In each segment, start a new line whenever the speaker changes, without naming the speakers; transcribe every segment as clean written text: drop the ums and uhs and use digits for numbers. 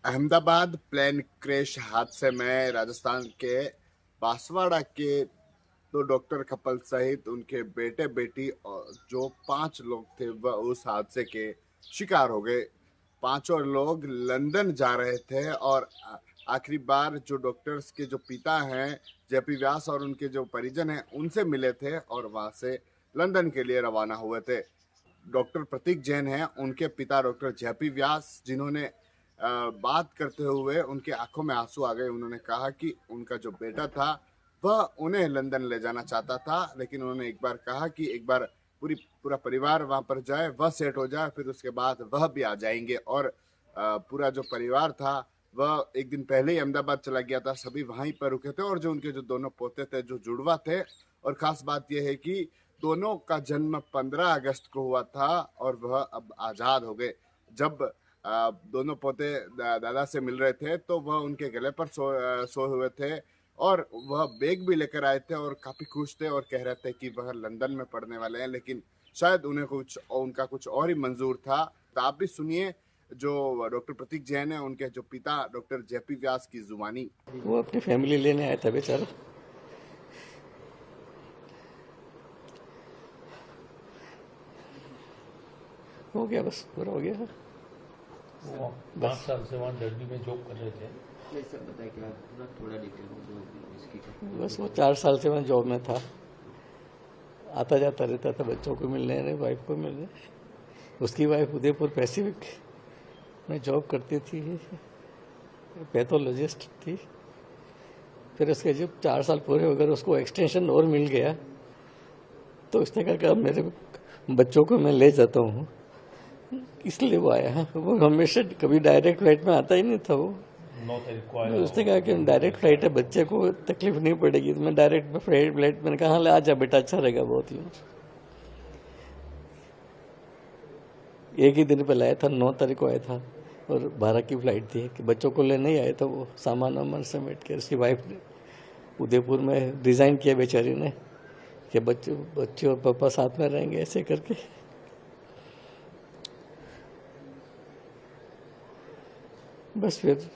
Ahmedabad plane crash हादसे में राजस्थान के बांसवाड़ा के दो डॉक्टर कपल सहित उनके बेटे बेटी और जो 5 लोग थे वह उस हादसे के शिकार हो गए। पांचों लोग लंदन जा रहे थे और आखिरी बार जो डॉक्टर्स के जो पिता हैं जेपी व्यास और उनके जो परिजन हैं उनसे मिले थे और वहां से लंदन के लिए रवाना हुए थे। डॉक्टर प्रतीक जैन हैं, उनके पिता डॉक्टर जेपी व्यास, जिन्होंने बात करते हुए उनके आंखों में आंसू आ गए। उन्होंने कहा कि उनका जो बेटा था वह उन्हें लंदन ले जाना चाहता था, लेकिन उन्होंने एक बार कहा कि एक बार पूरा परिवार वहां पर जाए, वह सेट हो जाए, फिर उसके बाद वह भी आ जाएंगे। और पूरा जो परिवार था वह एक दिन पहले ही अहमदाबाद चला गया था, सभी वहीं पर रुके थे। और जो उनके जो दोनों पोते थे जो जुड़वा थे, और खास बात यह है कि दोनों का जन्म 15 अगस्त को हुआ था और वह अब आजाद हो गए। जब दोनों पोते दादा से मिल रहे थे तो वह उनके गले पर सोए हुए थे और वह बैग भी लेकर आए थे और काफी खुश थे और कह रहे थे कि वह लंदन में पढ़ने वाले हैं, लेकिन शायद उनका कुछ और ही मंजूर था। तो आप भी सुनिए जो डॉक्टर प्रतीक जैन है उनके जो पिता डॉक्टर जेपी व्यास की जुबानी।
वो अपनी फैमिली लेने आया था बेचारा। हो गया, बस पूरा हो गया।
वो 5 साल से वहाँ डर्बी में जॉब कर रहे थे।
सर बताइए कि थोड़ा डिटेल में इसकी।
बस वो 4 साल से वहाँ जॉब में था, आता जाता रहता था बच्चों को मिलने, वाइफ को मिलने। उसकी वाइफ उदयपुर पैसिफिक में जॉब करती थी, पैथोलॉजिस्ट थी। फिर उसके जब 4 साल पूरे हो गए, उसको एक्सटेंशन और मिल गया तो उसने कहा कि अब मेरे बच्चों को मैं ले जाता हूँ, इसलिए वो आया। वो हमेशा कभी डायरेक्ट फ्लाइट में आता ही नहीं था। वो
9 तारीख को आया।
उसने कहा कि डायरेक्ट फ्लाइट है, बच्चे को तकलीफ नहीं पड़ेगी, तो मैं डायरेक्ट फ्लाइट मैंने कहा हाँ आ जा बेटा, अच्छा रहेगा बहुत ही। एक ही दिन पहले आया था, 9 तारीख को आया था और 12 की फ्लाइट थी कि बच्चों को लेने ही आया था। वो सामान वामान समेट के उसकी वाइफ ने उदयपुर में डिज़ाइन किया बेचारी ने कि बच्चे और पापा साथ में रहेंगे, ऐसे करके। बस फिर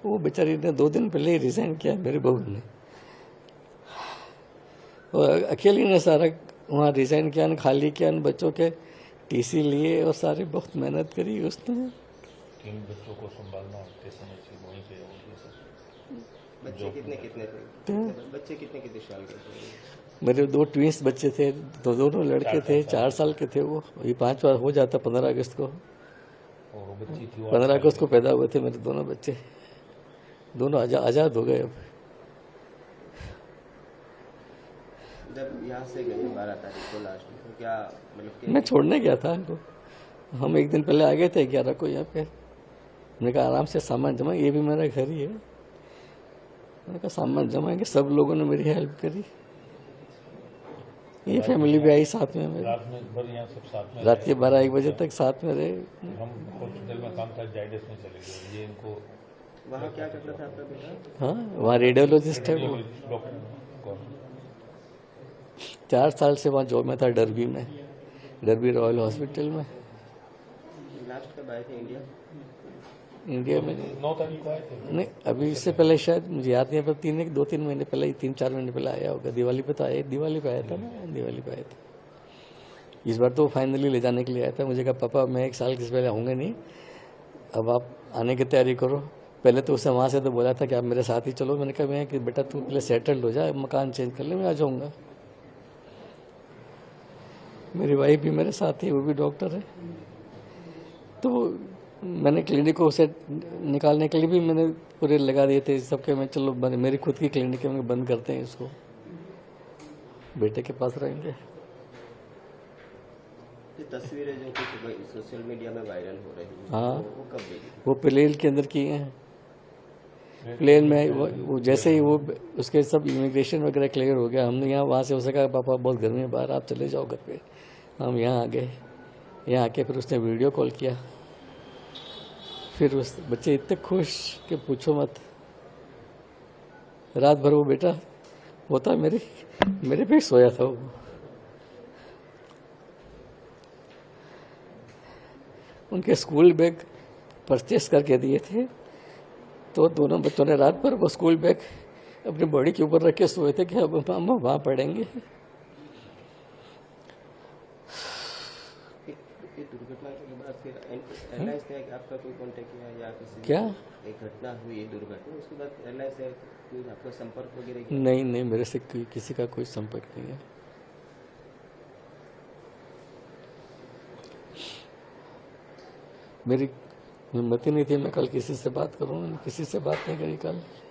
वो बेचारी ने 2 दिन पहले ही रिजाइन किया, मेरी बहू ने। और अकेली ने सारा वहाँ रिजाइन किया, खाली किया, बच्चों के टीसी लिए और सारी बहुत मेहनत करी उसने।
3 बच्चों को संभालना होते समय से वहीं पे हो सब।
बच्चे कितने थे? बच्चे कितने साल के थे?
मेरे 2 ट्विंस बच्चे थे, दोनों लड़के थे, 4 साल के थे। वो अभी 5 बार हो जाता 15 अगस्त को। 15 अगस्त को पैदा हुए थे मेरे दोनों बच्चे, दोनों आजाद हो गए। अब
जब यहाँ से गए 12 तारीख को लास्ट में, तो क्या मतलब
मैं छोड़ने गया था इनको। हम एक दिन पहले आ गए थे 11 को यहाँ पे। मैंने कहा आराम से सामान जमा, ये भी मेरा घर ही है। मैंने कहा सामान जमाएंगे। सब लोगों ने मेरी हेल्प करी, ये फैमिली भी आई साथ में।
रात में भर यहाँ सब साथ में,
रात के 12-1 बजे तक साथ में रहे।
हम हॉस्पिटल में काम था, जायडस में चले गए। ये इनको
वहाँ क्या करता था आपका बेटा?
हाँ, वहाँ रेडियोलॉजिस्ट है वो।
डॉक्टर
4 साल से वहाँ जॉब में था, डर्बी में, डर्बी रॉयल हॉस्पिटल में।
लास्ट कब आए थे
इंडिया में?
9 तारीख को आए थे।
नहीं, अभी इससे पहले शायद मुझे याद नहीं है, पर 2-3 महीने पहले, 3-4 महीने पहले आया होगा। दिवाली पे तो आया, दिवाली पे आया था ना, दिवाली पे आया था। इस बार तो फाइनली ले जाने के लिए आया था। मुझे कहा पापा मैं 1 साल के पहले आऊँगा नहीं, अब आप आने की तैयारी करो। पहले तो उसे वहाँ से तो बोला था कि आप मेरे साथ ही चलो। मैंने कहा मैं कि बेटा तू पहले सेटल्ड हो जा, मकान चेंज कर ले, मैं आ जाऊँगा। मेरी वाइफ भी मेरे साथ ही, वो भी डॉक्टर है। तो मैंने क्लिनिक को उसे निकालने के लिए भी मैंने पूरे लगा दिए थे सबके। मैं चलो मेरी खुद की क्लिनिक है, मैं बंद करते हैं इसको, बेटे के पास रहेंगे।
ये तस्वीरें जो कुछ सोशल मीडिया में वायरल हो रही है,
हाँ,
वो कब देखी?
वो प्लेन के अंदर किए हैं। प्लेन में वो जैसे ही वो उसके सब इमिग्रेशन वगैरह क्लियर हो गया, हमने यहाँ वहाँ से उसे कहा पापा बहुत गर्मी है बाहर, आप चले जाओ घर पे। हम यहाँ आ गए। यहाँ आके फिर उसने वीडियो कॉल किया। फिर उस बच्चे इतने खुश कि पूछो मत। रात भर वो बेटा होता मेरे पे सोया था वो। उनके स्कूल बैग परचेस करके दिए थे तो दोनों बच्चों ने रात भर वो स्कूल बैग अपनी बॉडी के ऊपर रख के सोए थे कि अब हम वहाँ पढ़ेंगे।
ये दुर्घटना के बाद फिर एयरलाइंस ने आपका कोई कांटेक्ट किया या किसी
क्या?
एक घटना हुई है दुर्घटना, उसके बाद एयरलाइंस से कोई आपका संपर्क वगैरह किया?
नहीं नहीं, मेरे से किसी का कोई संपर्क नहीं है। मेरी हिम्मत ही नहीं थी मैं कल किसी से बात करूँ, किसी से बात नहीं करी कल।